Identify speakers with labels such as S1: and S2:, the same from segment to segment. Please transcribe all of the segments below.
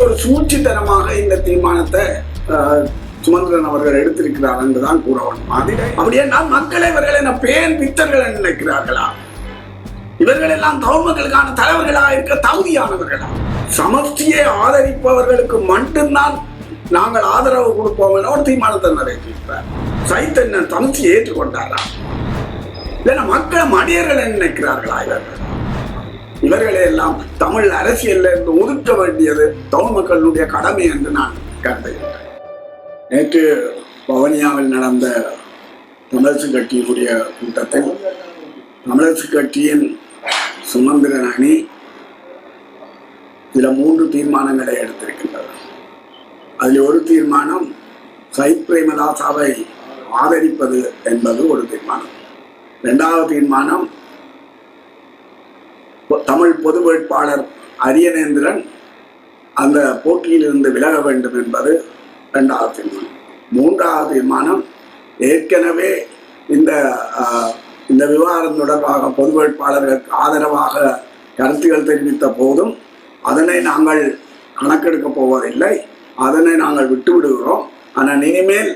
S1: ஒரு சூழ்ச்சித்தனமாக இந்த தீர்மானத்தை சுமந்திரன் அவர்கள் எடுத்திருக்கிறார் என்றுதான் கூற வேண்டும். அப்படியே நான் மக்களை இவர்கள் என்ன பேன் பித்தர்கள் நினைக்கிறார்களா? இவர்கள் எல்லாம் தமிழ் மக்களுக்கான தலைவர்களாக இருக்க தகுதியானவர்களா? சமஷ்டியை ஆதரிப்பவர்களுக்கு மட்டும்தான் நாங்கள் ஆதரவு கொடுப்போம் என ஒரு தீர்மானத்தை நிறைவேற்றிருக்கிறார். சைத்தன்யன் சமஷ்டியை ஏற்றுக்கொண்டாரா? இல்லைன்னா மக்களை மடியர்கள் நினைக்கிறார்களா? இவர்களை எல்லாம் தமிழ் அரசியல்ல இருந்து ஒதுக்க வேண்டியது தமிழ் மக்களுடைய கடமை என்று நான் கருதுகிறேன். நேற்று வவுனியாவில் நடந்த தமிழரசு கட்சியினுடைய கூட்டத்தில் தமிழரசு கட்சியின் சுமந்திரன் அணி சில 3 தீர்மானங்களை எடுத்திருக்கின்றது. அதில் ஒரு தீர்மானம் சையத் பிரேமதாசாவை ஆதரிப்பது என்பது ஒரு தீர்மானம். 2வது தீர்மானம் தமிழ் பொது வேட்பாளர் அரியநேந்திரன் அந்த போட்டியிலிருந்து விலக வேண்டும் என்பது 2வது தீர்மானம். 3வது தீர்மானம் ஏற்கனவே இந்த விவகாரம் தொடர்பாக பொது வேட்பாளர்களுக்கு ஆதரவாக கருத்துக்கள் தெரிவித்த போதும் அதனை நாங்கள் கணக்கெடுக்கப் போவதில்லை, அதனை நாங்கள் விட்டுவிடுகிறோம். ஆனால் இனிமேல்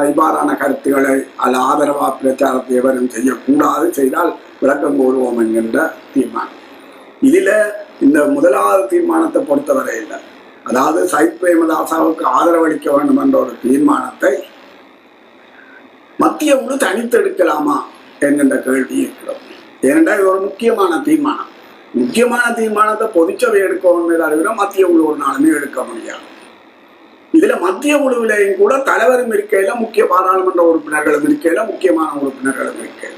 S1: இவ்வாறான கருத்துக்களை அல்ல ஆதரவாக பிரச்சாரத்தை எவரும் செய்யக்கூடாது, செய்தால் விளக்கம் கோருவோம் என்கின்ற தீர்மானம். இதில் இந்த 1வது தீர்மானத்தை பொறுத்தவரை இல்லை, அதாவது சையத் பிரேமதாசாவுக்கு ஆதரவளிக்க வேண்டும் என்ற ஒரு தீர்மானத்தை மத்திய குழு தனித்தெடுக்கலாமா என்கின்ற கேள்வி இருக்கிறோம். ஏனென்றால் இது ஒரு முக்கியமான தீர்மானம். முக்கியமான தீர்மானத்தை பொதுச்சபை எடுக்கணுமே தவிர மத்திய குழு ஒரு நாளுமே எடுக்க முடியாது. இதுல மத்திய குழுவிலையும் கூட தலைவரும் இருக்கையில, முக்கிய பாராளுமன்ற உறுப்பினர்களும் இருக்கையில, முக்கியமான உறுப்பினர்களும் இருக்கையில.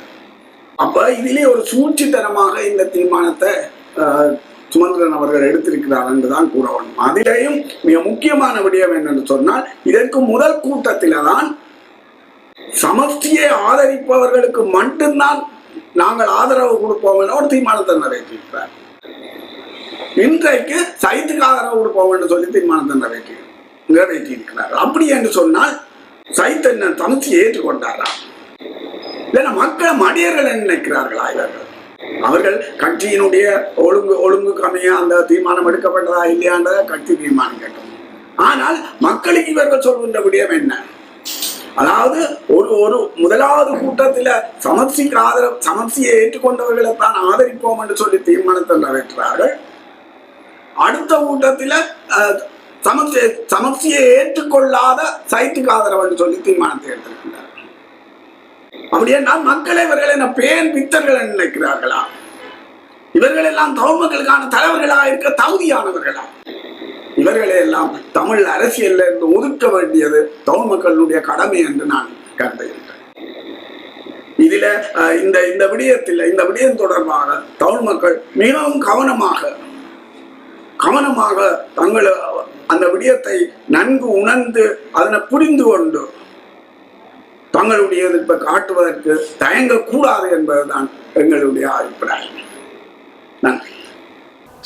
S1: அப்ப இதிலே ஒரு சூழ்ச்சித்தனமாக இந்த தீர்மானத்தை சுமந்திரன் அவர்கள் எடுத்திருக்கிறார் என்றுதான் கூற வேண்டும். அதிலேயும் மிக முக்கியமான விடயம் என்னென்று சொன்னால், இதற்கு முதல் கூட்டத்தில தான் சமஷ்டியை ஆதரிப்பவர்களுக்கு மட்டும்தான் நாங்கள் ஆதரவு கொடுப்போம் என ஒரு தீர்மானத்தை நிறைவேற்றியிருக்கிறார். இன்றைக்கு சையத்துக்கு ஆதரவு கொடுப்போம் என்று சொல்லி தீர்மானத்தை நிறைவேற்றியிருக்கிறார். அப்படி என்று சொன்னால் சைத்தன்யன் சமஷ்டியை ஏற்றுக்கொண்டாரா? இல்லைன்னா மக்களை மடியர்கள் நினைக்கிறார்களா? அவர்கள் கட்சியினுடைய ஒழுங்கு கம்மியா அந்த தீர்மானம் எடுக்கப்பட்டதா இல்லையான்றத கட்சி தீர்மானம் கேட்டோம். ஆனால் மக்களுக்கு இவர்கள் சொல்கின்ற விடயம் என்ன? அதாவது ஒரு 1வது கூட்டத்தில் சமஷ்டியை ஏற்றுக்கொண்டவர்களை தான் ஆதரிப்போம் என்று சொல்லி தீர்மானத்தை நிறைவேற்றார்கள். அடுத்த கூட்டத்தில் சமஷ்டியை ஏற்றுக்கொள்ளாத சையத்துக்கு ஆதரவு என்று சொல்லி தீர்மானத்தை எடுத்திருக்கிறார்கள். அப்படியே நான் மக்களை இவர்கள் என்ன பேன் பித்தர்கள் நினைக்கிறார்களா? இவர்கள் எல்லாம் தமிழ் மக்களுக்கான தலைவர்களாக இருக்க தகுதியானவர்களா? இவர்களை எல்லாம் தமிழ் அரசியல்ல இருந்து ஒதுக்க வேண்டியது தமிழ் மக்களுடைய கடமை என்று நான் கருதுகிறேன். இதுல இந்த விடயம் தொடர்பாக தமிழ் மக்கள் மிகவும் கவனமாக தங்கள் அந்த விடயத்தை நன்கு உணர்ந்து அதனை புரிந்து கொண்டு தங்களுடைய எதிர்ப்பை காட்டுவதற்கு தயங்கக்கூடாது என்பதுதான் எங்களுடைய அபிப்பிராயம். நன்றி.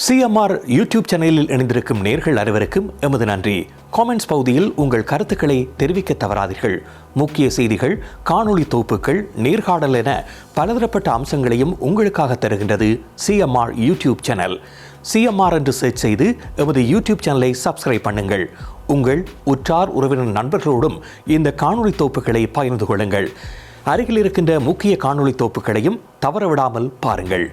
S2: சிஎம்ஆர் யூடியூப் சேனலில் இணைந்திருக்கும் நேர்கள் அனைவருக்கும் எமது நன்றி. காமெண்ட்ஸ் பகுதியில் உங்கள் கருத்துக்களை தெரிவிக்க தவறாதீர்கள். முக்கிய செய்திகள், காணொளி தொகுப்புகள், நேர்காணல் என பலதரப்பட்ட அம்சங்களையும் உங்களுக்காக தருகின்றது சிஎம்ஆர் யூடியூப் சேனல். சிஎம்ஆர் என்று சர்ச் செய்து எமது யூடியூப் சேனலை சப்ஸ்கிரைப் பண்ணுங்கள். உங்கள் உற்றார் உறவினர் நண்பர்களோடும் இந்த காணொளி தொகுப்புகளை பகிர்ந்து கொள்ளுங்கள். அருகில் இருக்கின்ற முக்கிய காணொளி தொகுப்புகளையும் தவறவிடாமல் பாருங்கள்.